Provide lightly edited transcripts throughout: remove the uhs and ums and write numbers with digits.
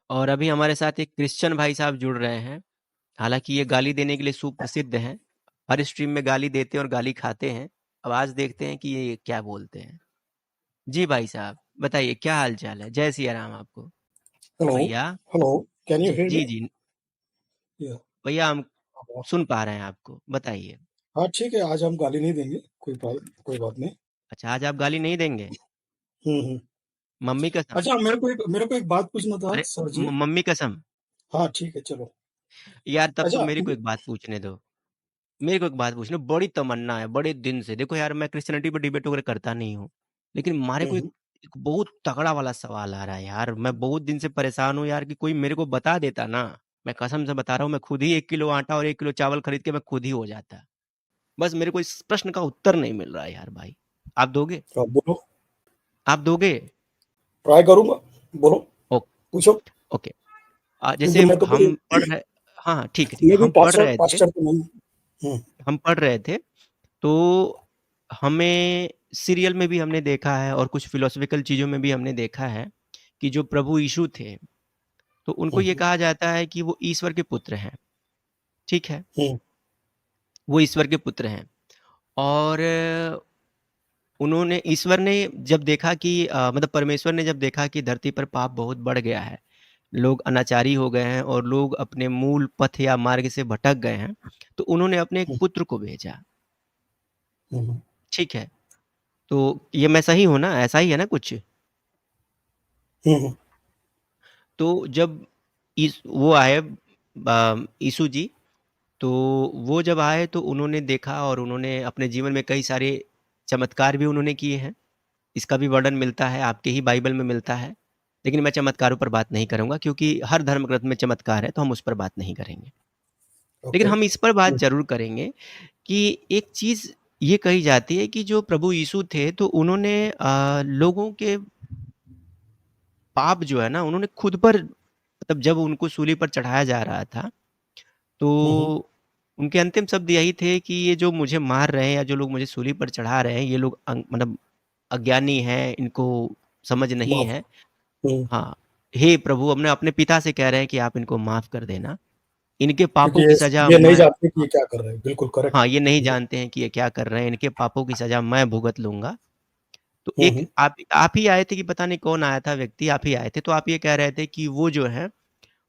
और अभी हमारे साथ एक क्रिश्चियन भाई साहब जुड़ रहे हैं। हालांकि ये गाली देने के लिए सुप्रसिद्ध हैं, हर स्ट्रीम में गाली देते हैं और गाली खाते हैं। अब आज देखते हैं कि ये क्या बोलते हैं। जी भाई साहब, बताइए क्या हाल चाल है। जय सिया राम आपको। Hello, भैया hello. Can you ji hear ji me? Ji Yeah. भैया हम हाँ सुन पा रहे हैं आपको, बताइए। हाँ, ठीक है, आज हम गाली नहीं देंगे, कोई बात नहीं। अच्छा, आज आप गाली नहीं देंगे? हम्म। मम्मी कसम। अच्छा, मेरे को एक बात पूछना था अरे सर जी। मम्मी कसम। हाँ, ठीक है, चलो। यार तब तो अच्छा। मेरे को एक बात पूछने दो। मेरे को एक बात पूछनी, बड़ी तमन्ना है बड़े दिन से। देखो यार, मैं क्रिश्चियनिटी पर डिबेट वगैरह करता नहीं हूँ, लेकिन हमारे को हम्म। एक बहुत तगड़ा वाला सवाल आ रहा है यार। मैं बहुत दिन से परेशान हूँ यार, कि कोई मेरे को बता देता ना। मैं कसम से बता रहा हूँ, मैं खुद ही 1 किलो आटा और 1 किलो चावल खरीद के मैं खुद ही हो जाता। बस मेरे को इस प्रश्न का उत्तर नहीं मिल रहा है यार भाई। आप दोगे? हाँ, बोलो। आप दोगे? ट्राई करूंगा। बोलो। ओ, पूछो। ओके। क्योंकि जैसे मैं तो कोई, हम पढ़ रहे, हाँ हाँ, ठीक है ठीक है, मैं भी हम पढ़ पास्टर रहे थे। पास्टर तो नहीं। हम्म। हम पढ़ रहे थे तो हमें सीरियल में भी हमने देखा है और कुछ फिलोसफिकल चीज़ों में भी हमने देखा है कि जो प्रभु यीशु थे, तो उनको ये हम्म। कहा जाता है कि वो ईश्वर के पुत्र हैं। ठीक है, हम्म। वो ईश्वर के पुत्र हैं। और उन्होंने, ईश्वर ने जब देखा कि मतलब परमेश्वर ने जब देखा कि धरती पर पाप बहुत बढ़ गया है, लोग अनाचारी हो गए हैं और लोग अपने मूल पथ या मार्ग से भटक गए हैं, तो उन्होंने अपने एक पुत्र को भेजा। हम्म। ठीक है, तो ये मैं सही हूँ ना? ऐसा ही है ना कुछ? हम्म। तो जब वो आए, यीशु जी, तो वो जब आए तो उन्होंने देखा और उन्होंने अपने जीवन में कई सारे चमत्कार भी उन्होंने किए हैं। इसका भी वर्णन मिलता है, आपके ही बाइबल में मिलता है। लेकिन मैं चमत्कारों पर बात नहीं करूंगा, क्योंकि हर धर्म ग्रंथ में चमत्कार है, तो हम उस पर बात नहीं करेंगे। लेकिन ओके। हम इस पर बात जरूर करेंगे कि एक चीज ये कही जाती है कि जो प्रभु यीशु थे, तो उन्होंने लोगों के पाप जो है ना, उन्होंने खुद पर, मतलब जब उनको सूली पर चढ़ाया जा रहा था, तो हम्म। उनके अंतिम शब्द यही थे कि ये जो मुझे मार रहे हैं या जो लोग मुझे सूली पर चढ़ा रहे हैं, ये लोग मतलब अज्ञानी हैं, इनको समझ नहीं माफ। है। हम्म। हाँ, हे प्रभु, अपने अपने पिता से कह रहे हैं कि आप इनको माफ कर देना, इनके क्योंकि पापों की सजा ये नहीं मैं, जानते कि ये क्या कर रहे हैं, बिल्कुल करेक्ट। हाँ, ये नहीं जानते हैं कि ये क्या कर रहे हैं, इनके पापों की सजा मैं भुगत लूंगा। तो एक हम्म। आप ही आए थे, कि पता नहीं कौन आया था व्यक्ति, आप ही आए थे, तो आप ये कह रहे थे कि वो जो है,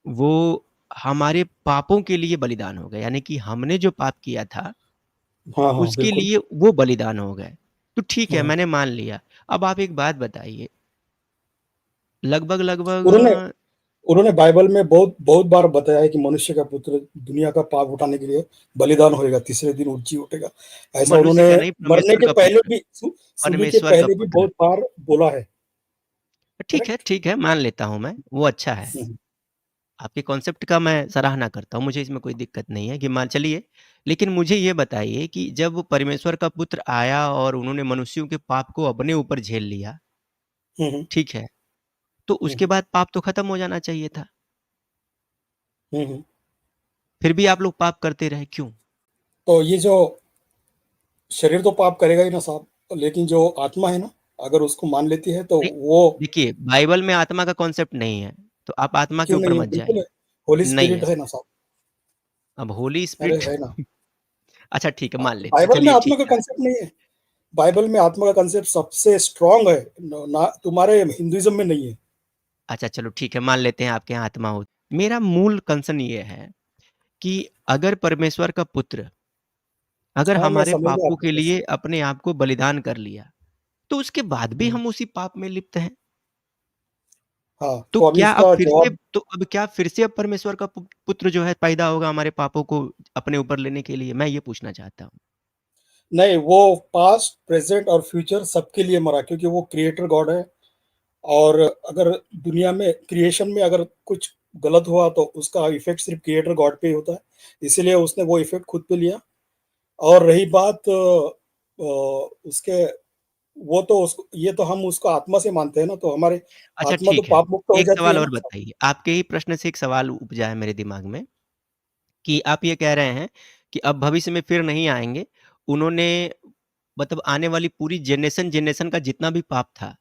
वो हमारे पापों के लिए बलिदान हो गए, यानी कि हमने जो पाप किया था हाँ हाँ, उसके बिल्कुल। लिए वो बलिदान हो गए। तो ठीक है, हाँ। मैंने मान लिया। अब आप एक बात बताइए, लगभग लगभग उन्होंने उन्होंने बाइबल में बहुत बहुत बार बताया है कि मनुष्य का पुत्र दुनिया का पाप उठाने के लिए बलिदान होएगा, तीसरे दिन जी उठेगा। ऐसा मनुष्य उन्होंने का नहीं, मरने परमेश्वर के का पहले पुत्र, भी सूली के परमेश्वर का पहले भी पुत्र। बहुत बार बोला है। ठीक है करेक्ट। ठीक है, मान लेता हूं मैं, वो अच्छा है। आपके कॉन्सेप्ट का मैं सराहना करता हूँ, मुझे इसमें कोई दिक्कत नहीं है कि मान चलिए। लेकिन मुझे ये बताइए कि जब परमेश्वर का पुत्र आया और उन्होंने मनुष्यों के पाप को अपने ऊपर झेल लिया, हम्म। ठीक है, तो उसके हम्म। बाद पाप तो खत्म हो जाना चाहिए था। हम्म। फिर भी आप लोग पाप करते रहे, क्यों? तो ये जो शरीर तो पाप करेगा ही ना साहब, लेकिन जो आत्मा है ना, अगर उसको मान लेती है तो नहीं, वो। देखिए बाइबल में आत्मा का कॉन्सेप्ट नहीं है, तो आप आत्मा के क्यों ऊपर नहीं है? मत बिल्कुल जाइए। है। होली नहीं स्पिरिट है। है ना साहब। अब होली अरे स्पिरिट है ना। अच्छा ठीक है, मान लेते हैं, बाइबल में चलिए आत्मा ठीक का है। कंसेप्ट नहीं है। बाइबल में आत्मा का कंसेप्ट सबसे स्ट्रांग है, ना तुम्हारे हिंदुइज्म में नहीं है। अच्छा चलो ठीक है, मान लेते हैं आपके यहाँ आत्मा हो। मेरा मूल कंसर्न ये है कि अगर परमेश्वर का पुत्र, अगर हाँ, मैं हमारे समझ गया पापों आपका के लिए क्वेश्चन। अपने आप को बलिदान कर लिया, तो उसके बाद भी हम्म। हम उसी पाप में लिप्त हैं। हाँ, तो तो अभी क्या अब इसका फिर से, जवाब। तो अब क्या फिर से अब परमेश्वर का पुत्र जो है पैदा होगा हमारे पापों को अपने ऊपर लेने के लिए? मैं ये पूछना चाहता हूँ। नहीं, वो पास्ट प्रेजेंट और फ्यूचर सबके लिए मरा, क्योंकि वो क्रिएटर गॉड है। और अगर दुनिया में क्रिएशन में अगर कुछ गलत हुआ तो उसका इफेक्ट सिर्फ क्रिएटर गॉड पे ही होता है। इसीलिए उसने वो इफेक्ट खुद पे लिया। और रही बात उसके, वो तो उसको, ये तो हम उसको आत्मा से मानते हैं ना, तो हमारे अच्छा आत्मा तो ठीक है, पाप मुक्त हो एक जाती सवाल है और ना। बताइए। आपके ही प्रश्न से एक सवाल उपजा है मेरे दिमाग में, कि आप ये कह रहे हैं कि अब भविष्य में फिर नहीं आएँगे। उन्होंने, मतलब आने वाली पूरी जनरेशन जनरेशन का जितना भी पाप था,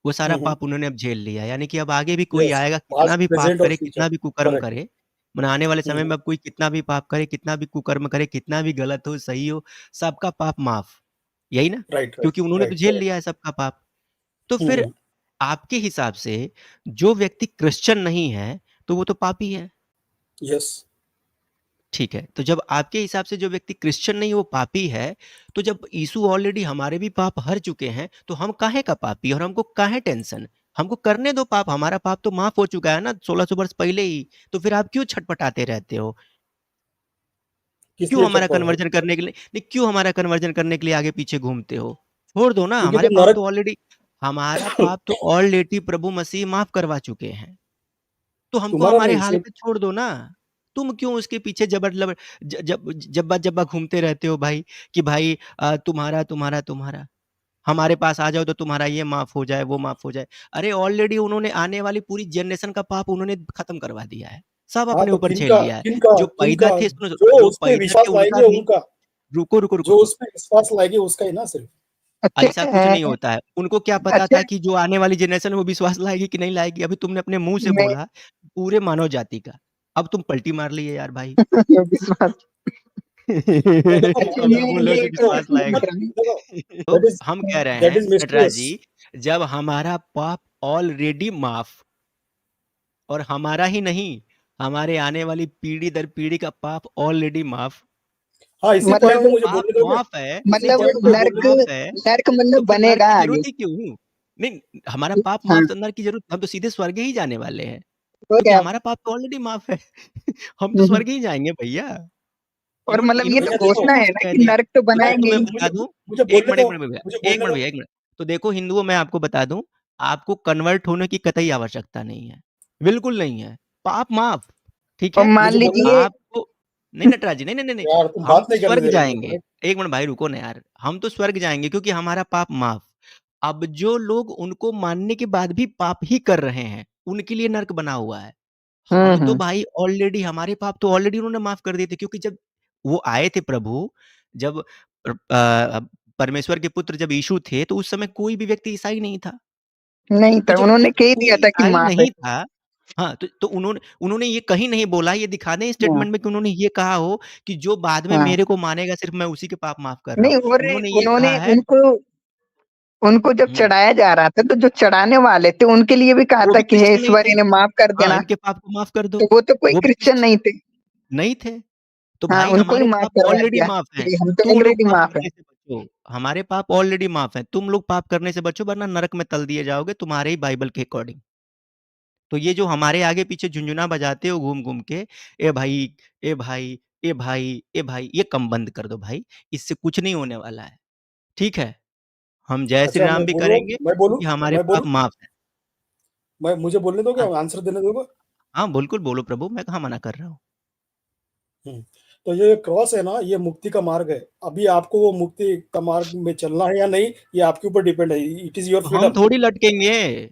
वो सारा पाप उन्होंने अब झेल लिया, यानी कि अब आगे भी कोई यस, आएगा, कितना पास्ट, भी पाप प्रेजेंट और करे, फ्यूचर। कितना भी कुकर्म करेक्ट। करे, माने आने वाले हुँ, समय हुँ। में अब कोई कितना भी पाप करे, कितना भी कुकर्म करे, कितना भी गलत हो, सही हो, सबका पाप माफ़। यही ना? राइट, राइट, क्योंकि उन्होंने तो राइट, झेल करेक्ट। लिया है सबका पाप। तो हुँ, फिर हुँ। आपके हिसाब से जो व्यक्ति क्रिश्चियन नहीं है, तो वो तो पापी है। यस। ठीक है, तो जब आपके हिसाब से जो व्यक्ति क्रिश्चियन नहीं वो पापी है, तो जब यीशु ऑलरेडी हमारे भी पाप हर चुके हैं, तो हम काहे का पापी और हमको काहे टेंशन? हमको करने दो पाप, हमारा पाप तो माफ़ हो चुका है ना 1600 वर्ष पहले ही, तो फिर आप क्यों छटपटाते रहते हो? किस क्यों लिए हमारा चटपट कन्वर्जन करने के लिए नहीं, क्यों हमारा कन्वर्जन करने के लिए आगे-पीछे घूमते हो? छोड़ दो ना, क्योंकि तो नरक हमारा पाप तो ऑलरेडी प्रभु मसीह माफ़ करवा चुके हैं। तो हमको तुम्हारा हमारे नहीं हाल सिर्फ पे छोड़ दो ना। तुम क्यों उसके पीछे जबर लबर ज जब जब्बा-जब्बा घूमते रहते हो भाई कि भाई तुम्हारा, तुम्हारा, तुम्हारा। हमारे पास आ जाओ तो तुम्हारा ये माफ़ हो जाए, वो माफ़ हो जाए। अरे ऑलरेडी उन्होंने आने वाली पूरी जनरेशन का पाप उन्होंने खत्म करवा दिया है। सब हाँ, अपने तो ऊपर झेल किनका लिया है। किनका जो पैदा किनका थे सुनो, जो जो उस पे पैदा विश्वास थे उनका लाएँगे भी उनका, रुको, रुको, रुको, जो रुको। उस पे विश्वास लाएँगे उसका ही ना सिर्फ। अच्छा ऐसा कुछ नहीं होता है। उनको क्या पता अच्छा था कि जो आने वाली जनरेशन है वो विश्वास लाएगी कि नहीं लाएगी? अभी तुमने अपने मुँह से नहीं बोला पूरे मानव जाति का। अब तुम पलटी मार लिए यार भाई। विश्वास। नहीं देखो अच्छा अभी बोल रहे हो ये कि एक विश्वास लाएगा। पूछ रहा हूँ। देखो तो दैट इज़ हम कह रहे दैट हैं इज़ नटराज मिस्टीरियस। जी, जब हमारा पाप ऑलरेडी माफ़ और हमारा ही नहीं, हमारे आने वाली पीढ़ी दर पीढ़ी का पाप ऑलरेडी माफ़। हाँ, इसी तो पॉइंट जब पे मतलब मुझे पाप बोलने दोगे? माफ़ है नहीं इसी मतलब जब पॉइंट पे पाप बोलने नर्क दो। माफ़ है, नर्क तो मतलब फिर नर्क बनेगा की आगे। ज़रूरत ही क्यों? नहीं, हमारा पाप हाँ माफ़ तो नर्क की ज़रूरत हम तो सीधे स्वर्ग ही जाने वाले हैं, तो क्योंकि क्या। हमारा पाप तो ऑलरेडी माफ़ है। हम तो हम्म। स्वर्ग ही जाएँगे भैया। और मतलब ये तो भैया तो देखो, घोषणा शुरू है से ना कह कि दिया। नर्क तो तो देखो बनाएंगे मुझे तुम्हें ही। बता मुझे दूँ, मुझे 1 बोलने मिनट, 1 दो, मिनट भैया, मुझे 1 बोलने मिनट दो। भैया, 1 मिनट। तो देखो हिंदुओं में आपको बता दूँ, आपको कन्वर्ट होने की कतई आवश्यकता नहीं है। बिल्कुल नहीं है। पाप माफ़, ठीक और है? मान मुझे बोलने दो। लीजिए आपको नहीं नटराज जी, नहीं, नहीं, नहीं, नहीं, यार तुम हम बात तो नहीं करने स्वर्ग दे रहे मेरे को जाएँगे। भाई। 1 मिनट भाई रुको ना यार, हम तो स्वर्ग जाएँगे क्योंकि हमारा पाप माफ़। अब जो लोग उनको मानने के बाद भी पाप ही कर रहे हैं, उनके लिए नर्क बना हुआ है। हम तो हम्म। भाई ऑलरेडी हमारे पाप तो ऑलरेडी उन्होंने माफ़ कर दिए थे क्योंकि जब वो आए थे प्रभु, जब परमेश्वर के पुत्र जब यीशु थे, तो उस समय कोई भी व्यक्ति ईसाई नहीं था। नहीं तो था, जब उन्होंने कह ही कोई दिया था कि ईसाई माफ है। नहीं था हाँ, तो उन्होंने उन्होंने ये कहीं नहीं बोला, ये दिखा दें हाँ स्टेटमेंट में कि उन्होंने ये कहा हो कि जो बाद में हाँ। मेरे को मानेगा सिर्फ़ मैं उसी के पाप माफ़ कर रहा नहीं हूँ। और उन्होंने ये उन्होंने कहा है उनको उनको जब हुँ, चढ़ाया जा रहा था तो जो चढ़ाने वाले थे उनके लिए भी कहा वो था भी कि हे क्रिश्चियन नहीं ईश्वर थे। इन्हें माफ कर हाँ, देना। इनके पाप को माफ़ कर दो। तो वो तो कोई वो भी क्रिश्चियन क्रिश्चियन नहीं थे। नहीं थे। तो हाँ भाई उनको ही हमारे माफ पाप करवा ऑलरेडी दिया माफ़ हैं। कि हम तो तुम लोग ऑलरेडी पाप माफ है। करने से बचो। हमारे पाप ऑलरेडी माफ़ हैं। तुम लोग पाप करने से बचो वरना नरक में तल दिए जाओगे तुम्हारे ही बाइबल के अकॉर्डिंग। तो ये जो हमारे आगे-पीछे झुनझुना बजाते हो घूम-घूम के, ए भाई, ए भाई, ए भाई, ए भाई, ये कम बंद कर दो भाई। इससे कुछ नहीं होने वाला है। ठीक है? हम जय श्री अच्छा राम मैं भी बोलूँ करेंगे मैं बोलूँ क्योंकि हमारे मैं पाप बोलूँ माफ़ हैं। मैं मुझे बोलने दोगे? हाँ, आंसर देने दोगे? हाँ, बिल्कुल बोलो प्रभु, मैं कहाँ मना कर रहा हूँ। हुँ। तो ये क्रॉस है ना, ये मुक्ति का मार्ग है। अभी आपको वो मुक्ति का मार्ग में चलना है या नहीं, ये आपके ऊपर डिपेंड है। इट इज़ योर तो हम फ्रीडम। थोड़ी लटकेंगे।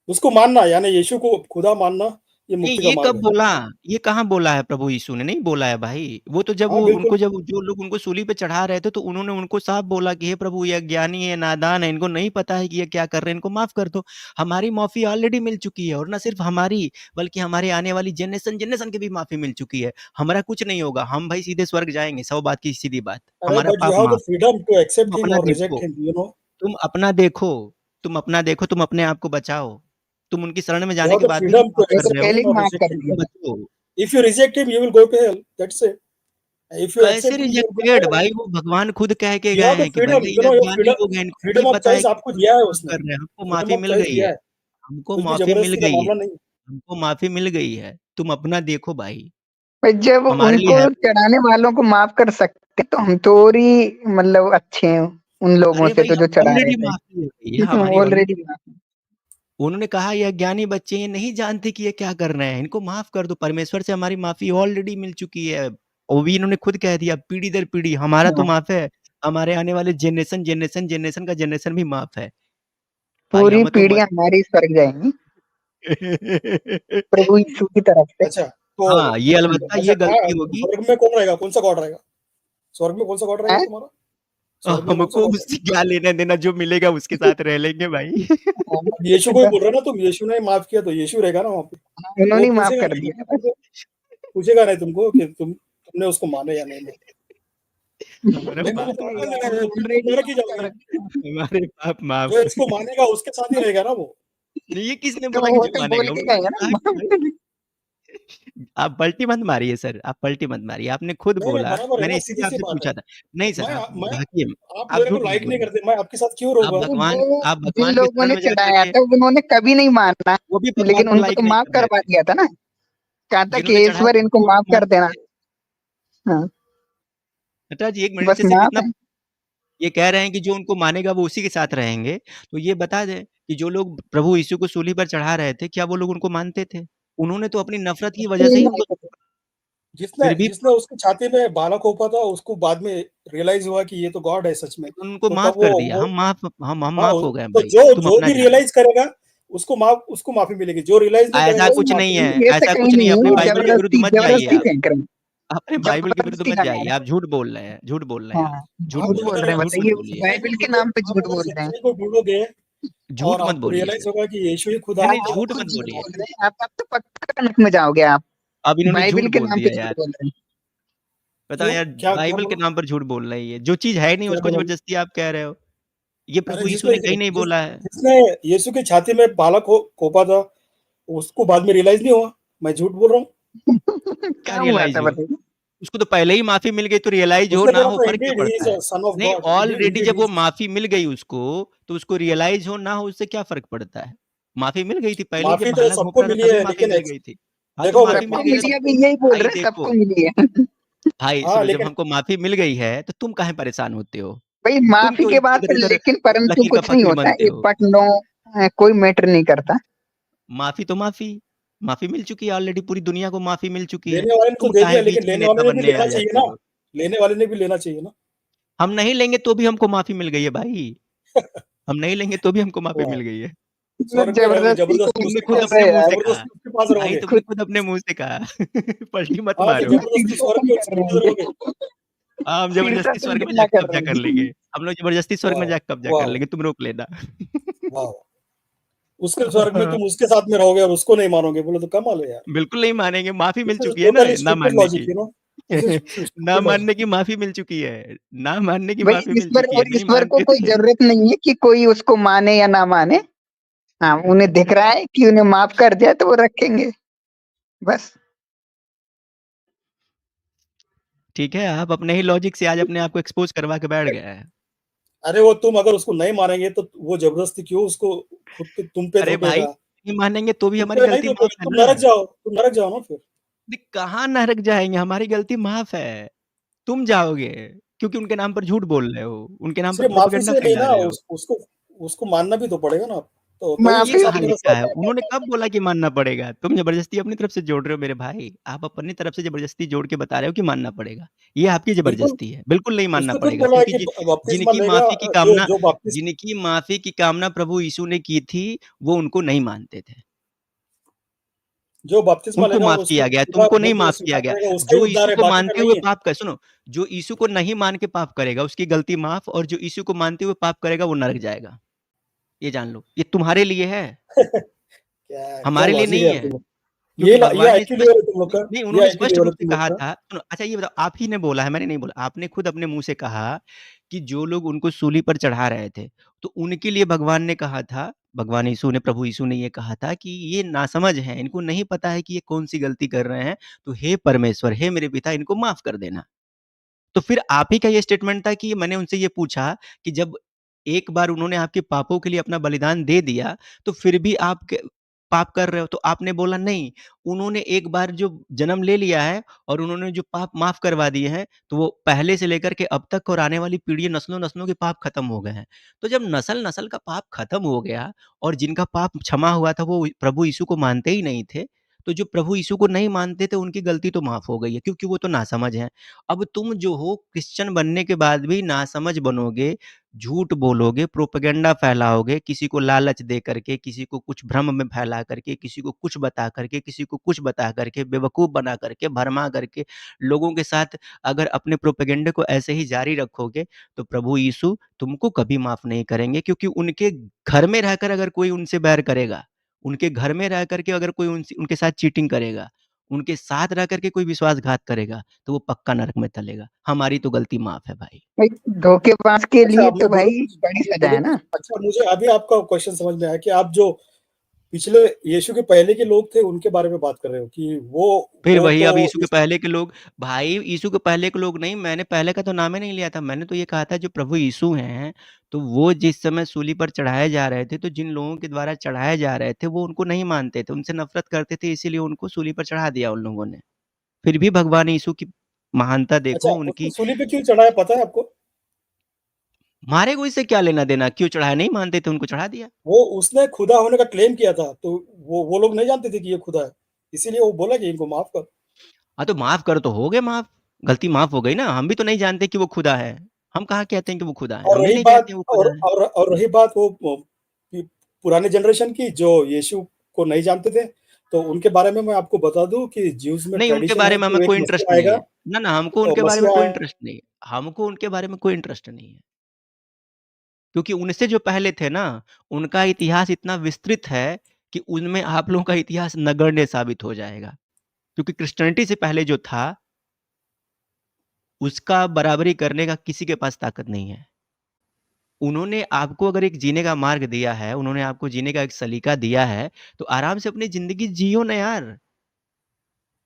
उसको मानना यानी यीशु को खुदा मानना, ये नहीं, मुक्ति का ये मार्ग कब है। बोला? ये कहाँ बोला है प्रभु यीशु ने? नहीं बोला है भाई। वो तो जब हाँ, वो बिल्कुल। उनको जब जो लोग उनको सूली पे चढ़ा रहे थे, तो उन्होंने उनको साफ बोला कि हे प्रभु ये अज्ञानी है, नादान है, इनको नहीं पता है कि ये क्या कर रहे हैं, इनको माफ़ कर दो। हमारी माफ़ी ऑलरेडी मिल चुकी है और ना सिर्फ़ हमारी, बल्कि हमारे आने वाली जनरेशन की भी माफ़ी मिल चुकी है। हमारा कुछ नहीं होगा, हम भाई सीधे स्वर्ग जाएँगे, 100 बात की सीधी बात। अरे हमारा बट यू पाप हैव द माफ़। फ्रीडम टू तुम एक्सेप्ट हिम अपना और रिजेक्ट देखो, हिम, यू नो? तुम अपना देखो, तुम अपना देखो, तुम अपने आप को बचाओ। तुम उनकी शरण में You जाने have के the बाद भी तो freedom to पाप कर उससे रहे accept पहले हो, him ही or माफ reject कर him. दिया तुम था। बचो। If you reject him, you will go to hell. That's it. If you कैसे accept him, you will go to rejected heaven. भाई वो भगवान खुद कह के You गए have the हैं कि freedom, भैया you ये know, your अज्ञानी freedom लोग हैं, इनको नहीं freedom of पता है choice कि आपको वो दिया है पाप उसने। कर रहे हैं। हमको फ्रीडम माफ़ी ऑफ मिल चॉइस गई दिया है, है। हमको कुछ भी माफ़ी मिल जबरदस्ती का गई है, मामला नहीं। हमको माफ़ी मिल गई है। तुम अपना देखो भाई, पर जब हमारे लिए उनको है चढ़ाने वालों को माफ कर सकते तो हम तो और ही मतलब अच्छे हैं उन लोगों अरे से भाई तो जो चढ़ा रहे ऑलरेडी थे। माफ़ी है भैया हमारी ऑलरेडी ऑलरेडी। उन्होंने कहा ये अज्ञानी बच्चे ये नहीं जानते कि ये क्या कर रहे हैं, इनको माफ़ कर दो, परमेश्वर से हमारी माफ़ी ऑलरेडी मिल चुकी है। वो भी इन्होंने खुद कह दिया पीढ़ी दर पीढ़ी हमारा तो माफ़ है, हमारे आने वाले जनरेशन का जनरेशन भी माफ़ है। भाई पूरी हम तो मर पीढ़ियां हमारी स्वर्ग जाएंगी प्रभु यीशु की तरफ से। अच्छा, तो हाँ, ये अलबत्ता अच्छा ये कहाँ गलती होगी स्वर्ग में कौन रहेगा? कौन-सा गॉड रहेगा? स्वर्ग में कौन-सा गॉड रहेगा हैं? तुम्हारा? स्वर्ग में हमको पहुँचोगे उससे क्या लेना-देना, जो मिलेगा उसके साथ रह लेंगे भाई। अब यीशु को ही बोल रहे हो ना तुम, यीशु ने माफ़ किया तो यीशु रहेगा ना वहाँ पे। वो उन्होंने ही माफ पूछेगा कर नहीं ना दिया। तुमको, पूछेगा नहीं तुमको कि तुमने उसको माना या नहीं माना। हमारा नहीं माना पाप तो ऑलरेडी नरक ही माफ कर जाओगे। रखा है। हमारे पाप जो माफ। इसको मानेगा उसके साथ ही रहेगा ना वो। ये किसने तो बोला कि वो जो तो बोल मानेगा? के उन्होंने गए कहा ना कि भाई आप पलटी मत मारिए सर, आप पलटी मत मारिए। आपने खुद नहीं, नहीं बोला, बराबर है मैंने ना, इसीलिए सीधी-सी आपसे बात है। पूछा था। नहीं सर, आप मैं भागिए, आप आप मेरे को झूठ मत लाइक नहीं बोलिए। करते, मैं आपके साथ क्यों आप रहूँगा? भगवान वो आप जिन भगवान के लोगों शरण ने में जा चढ़ाया करके था उन्होंने कभी नहीं माना, वो भी भगवान लेकिन को उनको लाइक तो नहीं माफ कर रहे करवा थे। दिया था ना। कहा था कि जिन्होंने चढ़ाया ईश्वर था इनको वो माफ उनको कर मानते देना। थे। हाँ, बेटा जी 1 मिनट बस जैसे माफ इतना है। ये कह रहे हैं कि जो उनको मानेगा वो उसी के साथ रहेंगे, तो ये बता दें कि जो लोग प्रभु यीशु को सूली पर चढ़ा रहे थे, क्या वो लोग उनको मानते थे? उन्होंने तो अपनी नफ़रत की वजह से ही उनको जिसने फिर भी जिसने उसकी छाती में भाला घोंपा था, उसको बाद में रियलाइज़ हुआ कि ये तो गॉड है सच में। उनको तो तब माफ़ कर दिया। वो हम हाँ, माफ़ हो गए तो भाई, जो तुम जो अपना भी जानो। रियलाइज़ करेगा उसको माफ़ी मिलेगी, जो रियलाइज़ नहीं करेगा ऐसा उसको कुछ माफ़ी नहीं नहीं है, मिलेगी। ये तो ऐसा कहीं कुछ नहीं नहीं है। है, अपने ये बाइबल के विरुद्ध जबरदस्ती मत जाइए जबरदस्ती आप। फेंक रहे हैं, अपने बाइबल के विरुद्ध जबरदस्ती मत लगा जाइए। रहे आप झूठ बोल रहे हैं, झूठ बोल रहे हैं। हैं आप। हाँ, झूठ झूठ बोल बोल रहे रहे हैं, हैं, झूठ मत बताइए उस बोलिए। बाइबल के नाम पे आप झूठ अगर बोल रहे हैं। सच्चाई को ढूँढोगे झूठ और मत आपको बोलिए रियलाइज़ सर। होगा कि यीशु ही खुदा नहीं, है, नहीं, तो आप झूठ खुद मत झूठ बोलिए। बोल रहे हैं, आप तो पक्का नरक में जाओगे आप। अब इन्होंने झूठ बाइबल के बोल नाम पे दिया झूठ यार। बोल रहे हैं। बताओ क्यों? यार, क्या बाइबल के बोला? नाम पर झूठ बोल रहे हैं ये। जो चीज़ है नहीं क्या उसको बोला? ज़बरदस्ती आप कह रहे हो। ये अरे प्रभु यीशु जिसने ने कहीं नहीं बोला है। जिसने यीशु की छाती में भाला घोंपा था, उसको बाद में रियलाइज़ नहीं हुआ? मैं झूठ बोल रहा हूँ? क्या क्या हुआ था रियलाइज़ हुआ? बताइए? उसको तो पहले ही माफ़ी मिल गई तो रियलाइज़ हो उसने ना बोला हो था फ़र्क क्या इंडीड ही इज़ पड़ता अ है? सन ऑफ नहीं, गॉड, ऑलरेडी इंडीड जब ही वो इज़। माफ़ी मिल गई उसको, तो उसको रियलाइज़ हो ना हो उससे क्या फ़र्क पड़ता है? माफ़ी मिल गई थी, पहले ही जब माफ़ी तो भाला घोंप सबको रहा था मिली तभी है, माफ़ी लेकिन मिल गई थी। हाँ, तो देखो माफ़ी मिल सबको गई है मिली तो है, अभी यही बोल भाई रहे हैं, देखो, सबको मिली है। भाई हाँ, सुनो जब लेकिन हमको माफ़ी मिल गई है तो तुम काहे परेशान होते हो? भाई तुम माफी क्यों के बाद फिर इधर-उधर लेकिन परंतु लकीर का कुछ नहीं फ़कीर होता है, बनते ये हो? बट नो कोई मैटर नहीं करता। माफ़ी तो माफ़ी, माफ़ी मिल चुकी है ऑलरेडी, पूरी दुनिया को माफ़ी मिल चुकी है। देने वाले ने तो तुम दे काहे दिया, लेकिन बीच में लेने नेता वाले ने भी बनने आ लेना चाहिए जाते ना। हो? लेने वाले ने भी लेना चाहिए ना। हम नहीं लेंगे तो भी हमको माफ़ी मिल गई है भाई। हम नहीं लेंगे तो भी हमको माफ़ी वाह! मिल गई है। स्वर्ग में रहोगे, जबरदस्ती ज़बरदस्ती तुमने उसके कर खुद पास, रहे अपने हैं मुँह यार, से कहा। ज़बरदस्ती उसके पास भाई रहोगे। तुमने खुद खुद अपने मुँह से कहा। पलटी मत हाँ, तो मारो। ज़बरदस्ती स्वर्ग ईर्ष्या में कर उसके रहे पास रहोगे। हैं, हम ईर्ष्या ज़बरदस्ती से स्वर्ग में घृणा जाके कर कब्ज़ा रहे कर लेंगे। हैं। हम लोग ज़बरदस्ती स्वर्ग में वाह! जाके कब्ज़ा कर वाह! लेंगे, तुम रोक लेना। वाह! उसके स्वर्ग में तुम उसके साथ में रहोगे और उसको नहीं मानोगे, बोले तो कमाल है यार। बिल्कुल नहीं मानेंगे, माफ़ी मिल दिस इज़ चुकी है ना टोटली ना स्टूपिड मानने लॉजिक, की। You know. दिस इज़ ना स्टूपिड लॉजिक। मानने की माफ़ी मिल चुकी है। ना मानने की भाई माफ़ी मिल ईश्वर चुकी है, और नहीं ईश्वर को मानते कोई थे। जरूरत नहीं है कि कोई उसको माने या ना माने। हाँ, उन्हें दिख रहा है कि उन्हें माफ कर दिया तो वो रखेंगे, बस। ठीक है, आप अपने ही लॉजिक से आज अपने आप को एक्सपोज़ करवा के बैठ गए हैं। अरे वो तुम अगर उसको नहीं मानेंगे तो वो ज़बरदस्ती क्यों उसको खुद पे तुम पे अरे भाई, थोपेगा? नहीं मानेंगे तो भी तुम हमारी पे नहीं गलती थोपेगा, माफ़ है ना। तुम नरक जाओ ना फिर। नहीं, कहाँ नरक जाएँगे, हमारी गलती माफ़ है। तुम जाओगे, क्योंकि उनके नाम पर झूठ बोल रहे हो, उनके नाम पर सिर्फ़ माफ़ी प्रोपेगेंडा से नहीं फैला ना, रहे हो। उसको उसको मानना भी तो पड़ेगा ना। तो ये उसके माफी साथ कहाँ में लिखा रहो। है? उन्होंने कब बोला कि मानना पड़ेगा? तुम ज़बरदस्ती अपनी तरफ से जोड़ रहे हो मेरे भाई। आप अपनी तरफ से ज़बरदस्ती जोड़ के बता रहे हो कि मानना पड़ेगा। ये आपकी बिल्कुल, ज़बरदस्ती है। बिल्कुल नहीं मानना उसने खुद पड़ेगा बोला है क्योंकि कि बपतिस्मा जिनकी लेगा, माफ़ी की जो कामना जो बपतिस जिनकी माफ़ी की कामना प्रभु यीशु ने की थी, वो उनको नहीं मानते थे। जो बपतिस्मा उनको लेगा माफ़ उसको किया गया, पूरा तुमको नहीं वो माफ़ किया स्वीकार गया। करेगा, उसका ही जो उद्धार यीशु है, को बाकी का मानते नहीं हुए है। पाप कर सुनो, जो यीशु को नहीं मान के पाप करेगा, उसकी गलती माफ़ और जो यीशु को मानते हुए पाप करेगा, वो नरक जाएगा। ये जान लो। ये तुम्हारे लिए है, क्या क्या हमारे लिए लॉजिक है नहीं यार है। तुम। क्योंकि ये भगवान ने आईक्यू स्पष्ट लेवल है तुम लोग नहीं, का, नहीं ये उन्होंने आईक्यू स्पष्ट लेवल है रूप से तुम लोग कहा का। था सुनो अच्छा ये बताओ आप ही ने बोला है, मैंने नहीं बोला। आपने खुद अपने मुँह से कहा कि जो लोग उनको सूली पर चढ़ा रहे थे, तो उनके लिए भगवान ने कहा था, भगवान यीशु ने, प्रभु यीशु ने ये कहा था कि ये नासमझ हैं, इनको नहीं पता है कि ये कौन-सी गलती कर रहे हैं, तो हे परमेश्वर, हे मेरे पिता इनको माफ़ कर देना। तो फिर आप ही का ये स्टेटमेंट था कि मैंने उनसे ये पूछा कि जब एक बार उन्होंने आपके पापों के लिए अपना बलिदान दे दिया, तो फिर भी आप क पाप कर रहे हो? तो आपने बोला नहीं, उन्होंने एक बार जो जन्म ले लिया है और उन्होंने जो पाप माफ़ करवा दिए हैं, तो वो पहले से लेकर के अब तक और आने वाली पीढ़ी नस्लों-नस्लों के पाप खत्म हो गए हैं। तो जब नस्ल-नस्ल का पाप खत्म हो गया और जिनका पाप क्षमा हुआ था वो प्रभु यीशु को मानते ही नहीं थे, तो जो प्रभु यीशु को नहीं मानते थे उनकी गलती तो माफ़ हो गई है क्योंकि वो तो नासमझ हैं। अब तुम जो हो क्रिश्चियन बनने के बाद भी नासमझ बनोगे, झूठ बोलोगे, प्रोपेगेंडा फैलाओगे, किसी को लालच दे करके, किसी को कुछ भ्रम में फैला करके, किसी को कुछ बता करके, किसी को कुछ बता करके, बेवकूफ़ बना करके, भरमा करके, लोगों के साथ अगर अपने प्रोपेगेंडे को ऐसे ही जारी रखोगे, तो प्रभु यीशु तुमको कभी माफ़ नहीं करेंगे क्योंकि उनके घर में रहकर अगर कोई उनसे बैर करेगा, उनके घर में रह कर के अगर कोई उनके साथ चीटिंग करेगा, उनके साथ रह कर के कोई विश्वासघात करेगा, तो वो पक्का नरक में तलेगा। हमारी तो गलती माफ़ है भाई। भाई धोखेबाज के अच्छा, लिए अब तो मैं बोलूँ भाई कुछ? बड़ी मैं सजा है बोलूँ ना। कुछ? अच्छा, मुझे अभी आपका क्वेश्चन समझ में आया कि आप जो पिछले यीशु के पहले के लोग थे, उनके बारे में बात कर रहे हो कि फिर वो वही तो अब यीशु के यीशु पहले के लोग भाई यीशु के पहले के लोग नहीं, मैंने पहले का तो नाम ही नहीं लिया था। मैंने तो ये कहा था जो प्रभु यीशु हैं, तो वो जिस समय सूली पर चढ़ाए जा रहे थे, तो जिन लोगों के द्वारा चढ़ाए जा रहे थे, वो उनको नहीं मानते थे, उनसे नफ़रत करते थे, इसीलिए उनको सूली पर चढ़ा दिया उन लोगों ने। फिर भी भगवान यीशु की महानता अच्छा, देखो उसको उनकी। सूली पे क्यों चढ़ाया पता है आपको? मारे को इससे क्या लेना-देना? क्यों चढ़ाया? नहीं मानते थे, उनको चढ़ा दिया। वो उसने खुदा होने का क्लेम किया था, तो वो लोग नहीं जानते थे कि ये खुदा है। इसीलिए वो बोला कि इनको माफ़ कर। हाँ, तो माफ़ कर तो हो गए माफ़, गलती माफ़ हो गई ना। हम भी तो नहीं जानते कि वो खुदा है। हम कहाँ कहते हैं कि वो खुदा है? और हम भी रही नहीं बात कहते हैं वो खुदा है। और रही बात वो पि पुराने जनरेशन की जो यीशु को नहीं जानते थे, तो उनके बारे में मैं आपको बता दूँ कि ज्यूज़ में नहीं, उनके ट्रेडिशन बारे है में कि हमें एक कोई इंटरेस्ट मसीहा नहीं आएगा, है। ना, ना, हमको उनके बारे में मसीहा कोई आया। इंटरेस्ट नहीं है। हमको उनके बारे में कोई इंटरेस्ट नहीं है। क्योंकि उनसे जो पहले थे ना, उनका इतिहास इतना विस्तृत है कि उनमें आप लोगों का इतिहास नगण्य साबित हो जाएगा। क्योंकि क्रिश्चियनिटी से पहले जो था, उसका बराबरी करने का किसी के पास ताकत नहीं है। उन्होंने आपको अगर एक जीने का मार्ग दिया है, उन्होंने आपको जीने का एक सलीका दिया है, तो आराम से अपनी ज़िंदगी जियो ना यार।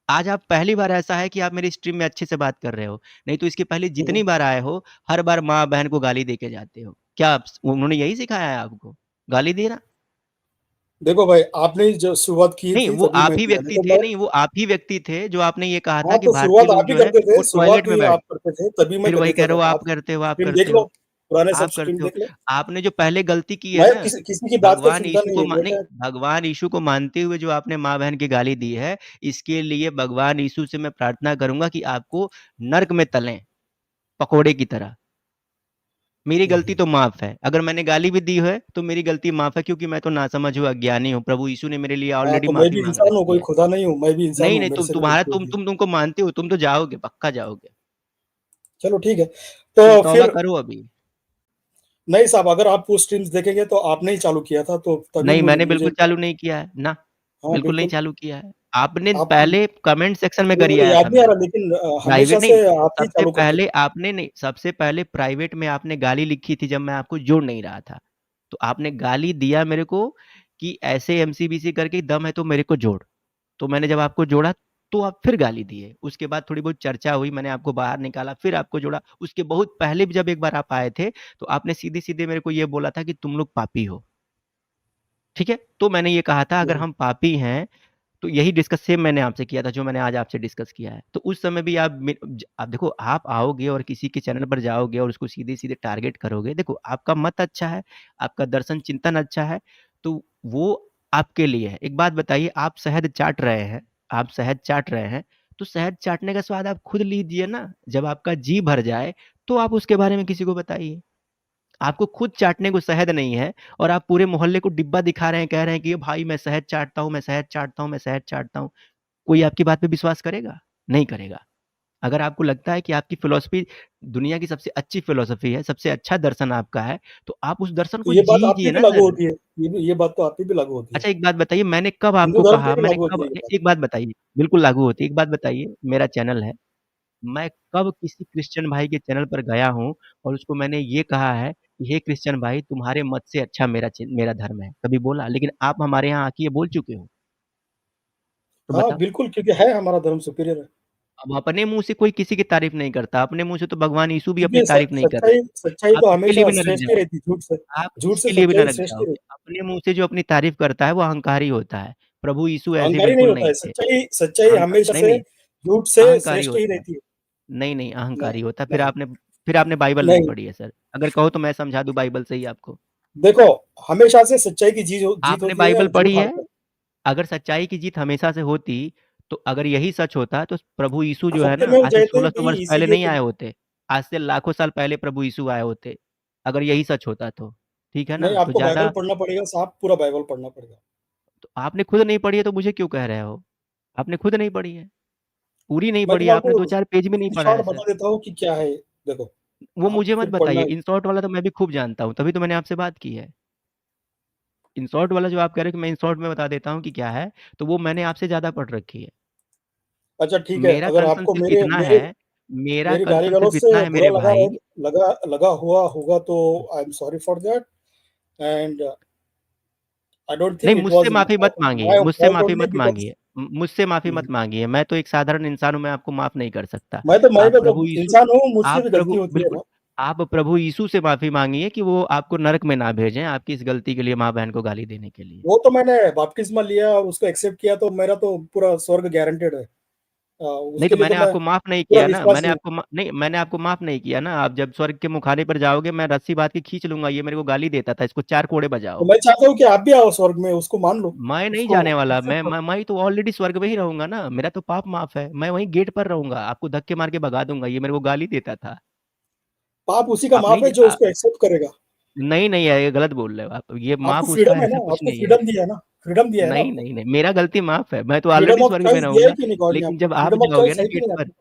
आज आप पहली बार ऐसा है कि आप मेरी स्ट्रीम में अच्छे से बात कर रहे हो, नहीं तो इसके पहले हुँ, हुँ। जितनी बार आए हो, हर बार माँ-बहन को गाली दे के जाते हो। क्या उन्होंने यही सिखाया है आपको? गाली देना? देखो भाई, आपने जो शुरुआत की नहीं, थी वो तभी आप मैं ही किया, नहीं व्यक्ति तो थे मैं। नहीं, वो आप ही व्यक्ति थे जो आपने ये कहा था हाँ, कि तो भारतीय शुरुआत लोग आप ही जो है, करते थे, वो शुरुआत टॉयलेट में ही बैठ आप करते थे, तभी मैं फिर कर वही देता कह रहे था। हो आप आप करते हो, आप स्ट्रीम देख करते लो, हो, पुराने सब आप स्ट्रीम करते हो। देख लो। आपने जो पहले गलती की है मैं ना, किसी की बात को भगवान सुनता यीशु नहीं को हूँ, नहीं, बेटा। भगवान यीशु को मानते हुए जो आपने माँ-बहन की गाली दी है, इसके लिए भगवान यीशु से मैं प्रार्थना करूँगा कि आपको नर्क में तलें, पकोड़े की तरह। मेरी हुँ, गलती हुँ। तो माफ़ है। अगर मैंने गाली भी दी है, तो मेरी गलती माफ़ है क्योंकि मैं तो नासमझ हूँ, अज्ञानी हूँ। प्रभु यीशु ने मेरे लिए हाँ, ऑलरेडी तो मैं माफ़ी भी माँग इंसान हूँ, रखी कोई है। खुदा नहीं हूँ, मैं भी इंसान नहीं, हूँ, नहीं, मेरे तुम से भी तुम्हारा गलती होगी। तुमको मानते हो, तुम तो जाओगे, पक्का जाओगे। चलो ठीक है। तुम तो तौबा फिर करो अभी। नहीं साहब, अगर आप वो स्ट्रीम्स देखेंगे तो आपने ही चालू किया था, तो तभी नहीं, मैंने मुझे बिल्कुल चालू नहीं किया है, ना, हाँ, बिल्कुल नहीं बिल्कुल। चालू किया है। आपने आप पहले कमेंट सेक्शन में वो मुझे गरियाया याद था नहीं आ मेरे रहा, को। लेकिन हमेशा प्राइवेट नहीं, से आप ही सबसे चालू करते पहले थे। आपने नहीं, सबसे पहले प्राइवेट में आपने गाली लिखी थी जब मैं आपको जोड़ नहीं रहा था। तो आपने गाली दिया मेरे को कि ऐसे एमसीबीसी करके दम है तो मेरे को जोड़। तो मैंने जब आपको जोड़ा तो आप फिर गाली दिए। उसके बाद थोड़ी बहुत चर्चा हुई, मैंने आपको बाहर निकाला, फिर आपको जोड़ा। उसके बहुत पहले भी जब एक बार आप आए थे, तो आपने सीधे-सीधे मेरे को ये बोला था कि तुम लोग पापी हो। ठीक है? तो मैंने ये कहा था अगर हुँ, हम पापी हैं तो यही डिस्कस सेम मैंने आपसे किया था जो मैंने आज आपसे डिस्कस किया है। तो उस समय भी आप देखो आप आओगे और किसी के चैनल पर जाओगे और उसको सीधे-सीधे टारगेट करोगे। देखो आपका मत अच्छा है, आपका दर्शन चिंतन अच्छा है, तो वो आपके लिए है। एक बात बताइए आप शहद चाट रहे हैं, आप शहद चाट रहे हैं, तो शहद चाटने का स्वाद आप खुद लीजिए ना। जब आपका जी भर जाए, तो आप उसके बारे में किसी को बताइए। आपको खुद चाटने को शहद नहीं है और आप पूरे मोहल्ले को डिब्बा दिखा रहे हैं, कह रहे हैं कि ये भाई मैं शहद चाटता हूँ, मैं शहद चाटता हूँ, मैं शहद चाटता हूँ। कोई आपकी बात पे विश्वास करेगा? नहीं करेगा। अगर आपको लगता है कि आपकी फ़िलॉसफ़ी दुनिया की सबसे अच्छी फ़िलॉसफ़ी है, सबसे अच्छा दर्शन आपका है, तो आप उस दर्शन तो को ये बात आप पे जीजिए भी ना लागू सर। होती है। ये बात तो आप पे भी लागू होती है। अच्छा एक बात बताइए मैंने कब हिंदू आपको धर्म पे कहा भी मैंने लागू होती कब है ये ए बात। एक बात बताइए, बिल्कुल लागू होती है। एक बात बताइए, मेरा चैनल है, मैं कब किसी क्रिश्चियन भाई के चैनल पर गया हूँ और उसको मैंने ये कहा है कि हे क्रिश्चियन भाई तुम्हारे मत से अच्छा मेरा धर्म है, कभी बोला? लेकिन आप हमारे यहाँ आके ये बोल चुके हो, तो हाँ, बताओ? बिल्कुल, क्योंकि है हमारा धर्म सुपीरियर है। अब अपने मुँह से कोई किसी की तारीफ़ नहीं करता, अपने मुँह से तो भगवान यीशु भी अपनी क्योंकि स तारीफ़ नहीं कर रहे सच्चाई हैं। सच्चाई आप तो इसके लिए हमेशा भी ना लग श्रेष्ठ ही जाओगे, रहती है झूठ से। आप झूठ से इसके लिए भी ना सच्चाई लग श्रेष्ठ ही जाओगे। रहती अपने मुँह से जो अपनी तारीफ़ करता है वो अहंकारी होता है। प्रभु यीशु है। ऐसे अहंकारी नहीं बिल्कुल होता नहीं है, थे। सच्चाई हमेशा नहीं, से नहीं, झूठ से अहंकारी श्रेष्ठ ही होता है। रहती है। नहीं, नहीं, नहीं, अहंकारी होता है। नहीं, फिर आपने बाइबल नहीं नहीं। पढ़ी है सर। अगर कहो तो मैं समझा दूँ बाइबल से ही आपको। देखो, हमेशा से सच्चाई की जीत आपने होती है बाइबल और झूठ पढ़ी है? हारता है। अगर सच्चाई की जीत हमेशा से होती, तो अगर यही सच होता तो प्रभु यीशु जो है ना, सत्यमेव आज से जयते 1600 भी वर्ष पहले इसीलिए नहीं तो। आए होते। आज से लाखों साल पहले प्रभु यीशु आए होते, अगर यही सच होता तो। ठीक है नहीं, ना? तो आपको बाइबल ज़्यादा पढ़ना पड़ेगा साहब, पूरा बाइबल पढ़ना पड़ेगा। तो आपने खुद नहीं पढ़ी है तो मुझे क्यों कह रहे हो? आपने खुद नहीं पढ़ी है। पूरी नहीं मैं पढ़ी तो है, आपने आपको 2-4 पेज भी नहीं इन पढ़ा शॉर्ट है सर। बता देता हूँ कि क्या है, देखो, वो आप मुझे मत फिर बताइए, पढ़ना। इन शॉर्ट वाला तो मैं भी खूब जानता हूँ, तभी तो मैंने आपसे बात की है। इन शॉर्ट वाला जो आप कह रहे हो कि मैं इन शॉर्ट में बता देता हूँ कि क्या है, तो वो मैंने आपसे ज़्यादा पढ़ रखी है। अच्छा ठीक है, मेरा अगर कंसर्न आपको सिर्फ़ मेरे इतना मेरे है मेरा मेरी कंसर्न गाली-गलौज सिर्फ़ से इतना है बुरा मेरे भाई। लगा हुआ होगा तो I am sorry for that, and I don't नहीं, थिंक इट मुझसे वाज़ माफ़ी मत माँगिए, माय मुझसे फॉल्ट माफ़ी ओनली मत बिकॉज़। माँगिए। मुझसे माफ़ी हुँ, मत माँगिए, मैं तो एक साधारण इंसान हूँ, मैं आपको माफ़ नहीं कर सकता। मैं आप भी तो प्रभु यीशु इंसान हूँ, मुझसे आप भी गलती प्रभु होती है बिल्कुल, ना। आप प्रभु यीशु से माफ़ी माँगिए कि वो आपको नरक में ना भेजें, आपकी इस गलती के लिए माँ-बहन को गाली देने के लिए। वो तो मैंने बपतिस्मा लिया और उसको एक्सेप्ट किया तो मेरा तो पूरा स्वर्ग गारंटेड है। नहीं उसके तो लिए तो मैंने मैं आपको माफ़ नहीं पूरा किया ना, विश्वासी हूँ। मैंने आपको माफ़ नहीं किया ना, आप जब स्वर्ग के मुखाने पर जाओगे, मैं रस्सी बाँध के खींच लूँगा, ये मेरे को गाली देता था, इसको 4 कोड़े तो बजाओ। मैं चाहता हूँ कि आप भी आओ स्वर्ग में, उसको मान लो, मैं नहीं उसको जाने वाला, एक्सेप्ट करो। मैं तो ऑलरेडी स्वर्ग में ही रहूँगा ना, मेरा तो पाप माफ़ है, मैं वहीं गेट पर रहूँगा, आपको धक्के मार के भगा दूँगा, ये मेरे को गाली देता था। पाप उसी का आप माफ़ नहीं है ज जो उसको एक्सेप्ट करेगा। नहीं, नहीं है, ये गलत बोल रहे हो आप, ये आपको माफ़ उसका फ्रीडम है है ना, ऐसा कुछ आपको नहीं है। फ्रीडम दिया है ना, फ्रीडम दिया है ना नहीं, आपको। नहीं, नहीं, मेरा गलती माफ़ है, मैं तो ऑलरेडी फ्रीडम ऑफ स्वर्ग में चॉइस दिया है रहूँगा, कि नहीं गॉड ने लेकिन आपको? जब आप फ्रीडम ऑफ जाओगे चॉइस ना है कि गेट नहीं पर, आपको?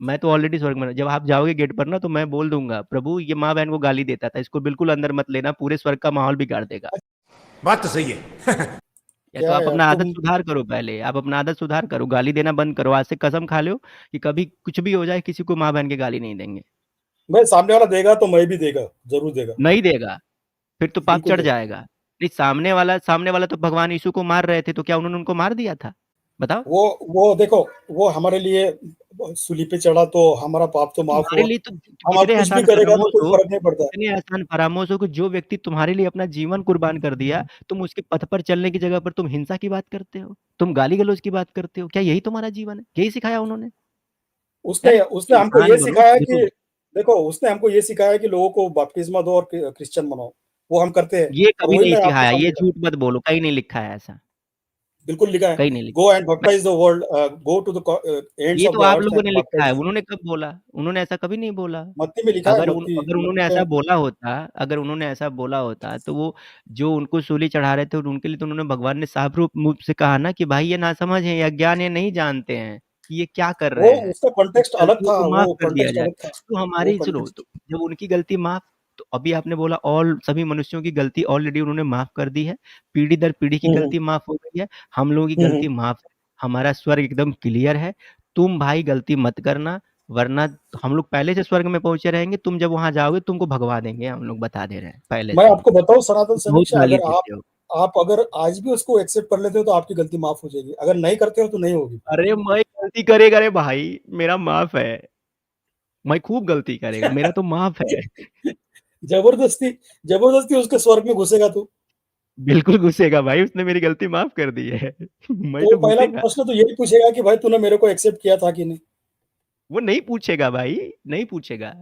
मैं तो ऑलरेडी स्वर्ग में जब आप जाओगे गेट पर ना, तो मैं बोल दूँगा, प्रभु ये माँ-बहन को गाली देता था, इसको बिल्कुल अंदर मत लेना, पूरे स्वर्ग का माहौल बिगाड़ देगा। बात तो सही है। या तो क्या आप यार अपना आदत तुम। सुधार करो पहले, आप अपना आदत सुधार करो, गाली देना बंद करो, आज से कसम खा लो कि कभी कुछ भी हो जाए, किसी को माँ-बहन के गाली नहीं देंगे। मैं सामने वाला देगा तो मैं भी देगा, ज़रूर देगा, नहीं देगा, फिर तो पाप बिल्कुल चढ़ देगा। जाएगा। नहीं, सामने वाला तो भगवान यीशु को मार रहे थे, तो क्या उन्होंने उनको मार दिया था? बताओ? वो देखो, वो हमारे लिए सूली पे चढ़ा तो हमारा पाप तो माफ़ तुम्हारे हुआ। लिए तो हम अब कितने कुछ भी एहसान करेगा तो फरामोश कोई हो, फ़र्क नहीं पड़ता है। कितने एहसान फरामोश हो कि जो व्यक्ति तुम्हारे लिए अपना जीवन कुर्बान कर दिया, तुम उसके पथ पर चलने की जगह पर तुम हिंसा की बात करते हो, तुम गाली-गलौज की बात करते हो। क्या यही तुम्हारा जीवन है? यही सिखाया उन्होंने? यार उसने उसने हमको ये इंसान बनो, सिखाया कि देखो देखो, उसने हमको ये सिखाया कि लोगों को बपतिस्मा दो और क्रिश्चियन बनाओ। वो हम करते हैं ये और कभी वही नहीं मैं आपके सिखाया, सामने ये करा। झूठ मत बोलो, कहीं नहीं लिखा है ऐसा, बिल्कुल लिखा है, कहीं नहीं लिखा। गो एंड मैं baptize the world, go to the ends ये ऑफ तो द आप अर्थ लोगों एंड ने लिखा है, बैप्टाइज़। उन्होंने कब बोला? उन्होंने ऐसा कभी नहीं बोला। मत्ती में लिखा है, मत्ती अगर उन्होंने मत्ती ऐसा में। बोला होता, अगर उन्होंने ऐसा बोला होता, तो वो जो उनको सूली चढ़ा रहे थे, उनके लिए तो उन्होंने भगवान ने साफ रूप मुँह से कहा ना कि भाई ये नासमझ हैं, ये अज्ञान है, नहीं जानते हैं कि ये क्या कर वो रहे हैं। उसका इनकी कॉन्टेक्स्ट अलग गलतियों था, को वो माफ़ कर दिया कॉन्टेक्स्ट जाए। अलग था। तो वो हमारी सुनो, तो कॉन्टेक्स्ट। जब उनकी गलती माफ़, तो अभी आपने बोला ऑल सभी मनुष्यों की गलती ऑलरेडी उन्होंने माफ़ कर दी है। पीढ़ी दर पीढ़ी की हुँ, हुँ। गलती माफ़ हो गई है। हम लोगों की हुँ, हुँ। गलती माफ़ है। हमारा स्वर्ग एकदम क्लियर है। तुम भाई गलती मत करना, वरना हम लोग पहले से स्वर्ग में पहुँचे रहेंगे, तुम जब वहाँ जाओगे तुमको भगवा देंगे, हम लोग बता दे रहे हैं पहले मैं से ही। आपको बताऊँ सनातन तुम बहुत समीक्षा, गाली अगर देते हो। आप अगर आज भी उसको एक्सेप्ट कर लेते हो तो आपकी गलती माफ़ हो जाएगी। अगर नहीं करते हो तो नहीं होगी। अरे मैं गलती करेगा रे भाई, मेरा माफ़ है। मैं खूब गलती करेगा, मेरा तो माफ़ है। ज़बरदस्ती ज़बरदस्ती उसके स्वर्ग में घुसेगा तू। बिल्कुल घुसेगा भाई, उसने मेरी गलती माफ़ कर दी है। मैं तो तो पहला घुसेगा। प्रश्न तो यही पूछेगा कि भाई तूने मेरे को एक्सेप्ट किया था कि नहीं? वो नहीं पूछेगा भाई, नहीं पूछेगा।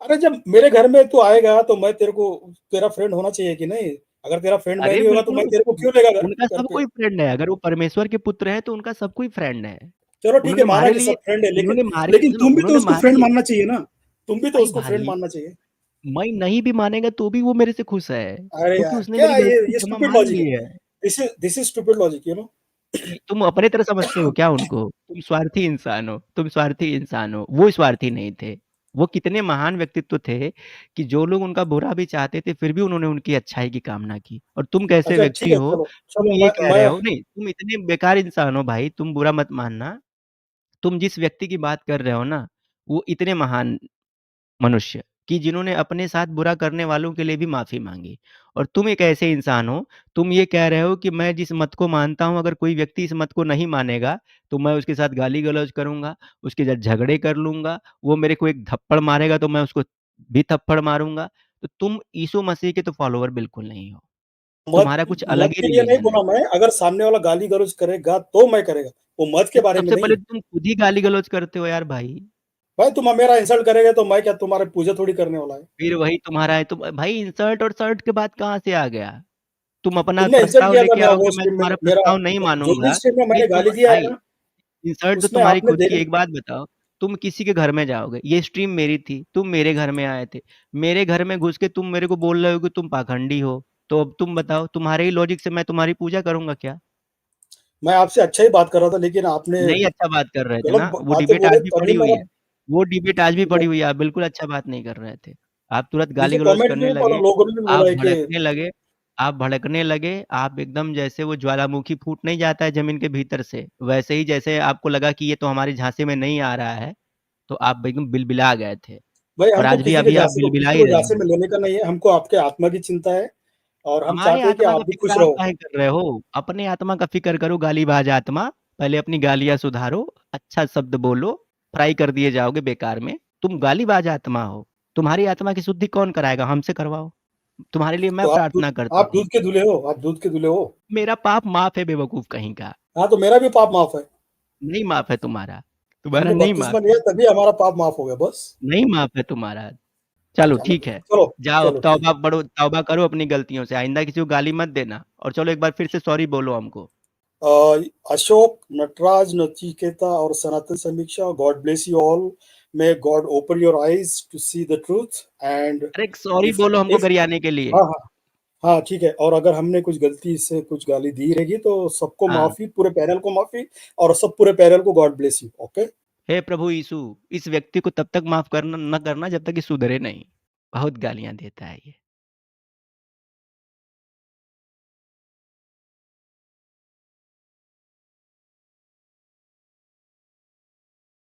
अरे जब मेरे घर में तू आएगा तो मैं तेरे को तेरा फ्रेंड होना चाहिए कि नहीं? अगर तेरा फ्रेंड मैं अरे नहीं होगा तो बिल्कुल, मैं तेरे को क्यों लेगा घर उनका घर सब पे? कोई फ्रेंड है, अगर वो परमेश्वर के पुत्र हैं, तो उनका सब कोई फ्रेंड है। चलो ठीक है, उन्होंने माना हमारे कि लिए सब फ्रेंड है, लेकिन उन्होंने हमारे लेकिन सुनो, तुम भी तो उन्होंने उसको हमारे फ्रेंड लिए मानना चाहिए ना? तुम भी तो भाई उसको फ्रेंड भाई, मानना चाहिए। मैं नहीं भी मानेगा तो भी वो मेरे से खुश है, अरे क्योंकि यार, उसने क्या मेरी ये गलती की ये क्षमा स्टूपिड माँग लॉजिक ली है। है। This is stupid logic, you know? तुम अपने तरह समझते हो क्या उनको? तुम स्वार्थी इंसान हो, तुम स्वार्थी इंसान हो, वो स्वार्थी नहीं थे। वो कितने महान व्यक्तित्व थे कि जो लोग उनका बुरा भी चाहते थे, फिर भी उन्होंने उनकी अच्छाई की कामना की। और तुम कैसे अच्छा ठीक व्यक्ति है, हो, चलो तुम चलो ये कह रहे मैं हो नहीं, तुम इतने बेकार इंसान हो भाई, तुम बुरा मत मानना। तुम जिस व्यक्ति की बात कर रहे हो ना, वो इतने महान मनुष्य कि जिन्होंने अपने साथ बुरा करने वालों के लिए भी माफ़ी माँगी। और तुम एक ऐसे इंसान हो, तुम ये कह रहे हो कि मैं जिस मत को मानता हूँ, अगर कोई व्यक्ति इस मत को नहीं मानेगा, तो मैं उसके साथ गाली-गलौज करूँगा, उसके साथ झगड़े कर लूँगा, वो मेरे को एक थप्पड़ मारेगा तो मैं उसको भी थप्पड़ मारूँगा। तो तुम यीशु मसीह के तो फॉलोवर बिल्कुल नहीं हो। मत तुम्हारा कुछ अलग मत ही के लिए नहीं रिलीजन है। बोला मैं, अगर सामने वाला गाली-गलौज करेगा तो मैं करेगा, वो मत के तो बारे में सबसे नहीं। पहले तुम खुद ही गाली-गलौज करते हो यार भाई। भाई तुम मेरा इंसल्ट करेगा तो मैं क्या तुम्हारी पूजा थोड़ी करने वाला है। फिर वही तुम्हारा है, तुम भाई इंसल्ट और शर्ट के बाद कहाँ से आ गया? तुम अपना तुमने इंसल्ट प्रस्ताव किया था लेके मेरा आओगे, वो मैं स्ट्रीम में, तुम्हारा मेरा प्रस्ताव नहीं जो भी मानूँगा। स्ट्रीम में नहीं मैंने तुम गाली दिया है भाई, ना, इंसल्ट तो उसमें तुम्हारी आपने खुद की। देरी एक बात बताओ, तुम किसी के घर में जाओगे, ये स्ट्रीम मेरी थी, तुम मेरे घर में आए थे, मेरे घर में घुस के तुम मेरे को बोल रहे हो कि तुम पाखंडी हो, तो अब तुम बताओ, तुम्हारे ही लॉजिक से मैं तुम्हारी पूजा करूँगा क्या? मैं आपसे अच्छा ही बात कर रहा था, लेकिन आपने नहीं अच्छा बात कर रहे थे गलत ना, वो बातें डिबेट बोले आज भी तभी पड़ी हुई मेरा है। वो डिबेट आज भी पड़ी मैं हुई है, आप बिल्कुल अच्छा बात नहीं कर रहे थे। आप तुरंत नीचे गाली-गलौज कमेंट में करने भी पढ़ा, लगे, लोगों ने भी आप बोला है कि भड़कने लगे आप भड़कने लगे, आप एकदम जैसे वो ज्वालामुखी फूट नहीं जाता है ज़मीन के भीतर से, वैसे ही जैसे आपको लगा कि ये तो हमारे झांसे में नहीं आ रहा है, तो आप एकदम बिलबिला गए थे भाई और हमको आज भी अभी आप बिलबिला किसी ही को रहे झांसे हैं। में लेने का नहीं है, हमको आपके आत्मा की चिंता है और हम हमारे चाहते हैं कि आत्मा आप का भी फ़िक्र खुश आप रहो। काहे कर रहे हो? अपने आत्मा का फ़िक्र करो गालीबाज़ आत्मा, पहले अपनी गालियाँ सुधारो, अच्छा शब्द बोलो, फ्राई कर दिए जाओगे बेकार में। तुम गालीबाज़ आत्मा हो, तुम्हारी आत्मा की शुद्धि कौन कराएगा? हमसे करवाओ। तुम्हारे लिए तो मैं प्रार्थना करता आप हूँ। दूध के दूल्हे हो, आप दूध के दूल्हे हो। मेरा पाप माफ़ है बेवकूफ़ कहीं का, हाँ, तो मेरा भी पाप माफ है। नहीं माफ़ है तुम्हारा, तुम्हारा हमने नहीं बपतिस्मा माफ़ लिया है, तभी हमारा पाप माफ हो गया बस। नहीं माफ़ है तुम्हारा। चलो जाने ठीक दो, है, चलो, जाओ अब चलो ठीक है। तौबा करो अपनी गलतियों से, आइंदा किसी को गाली मत देना और चलो एक बार फिर से सॉरी बोलो हमको। अशोक, नटराज, नचिकेता और सनातन समीक्षा, God bless you all. May God open your eyes to see the truth and अरे सॉरी इफ बोलो हमको इफ गरियाने के लिए। हाँ, हाँ, हाँ, ठीक है। और अगर हमने कुछ गलती से कुछ गाली दी रहेगी तो सबको हाँ। माफ़ी, पूरे पैनल को माफ़ी और सब पूरे पैनल को गॉड ब्लेस यू, ओके? हे प्रभु यीशु, इस व्यक्ति को तब तक माफ़ करना न करना जब तक ये सुधरे नहीं। बहुत गालियाँ देता है ये।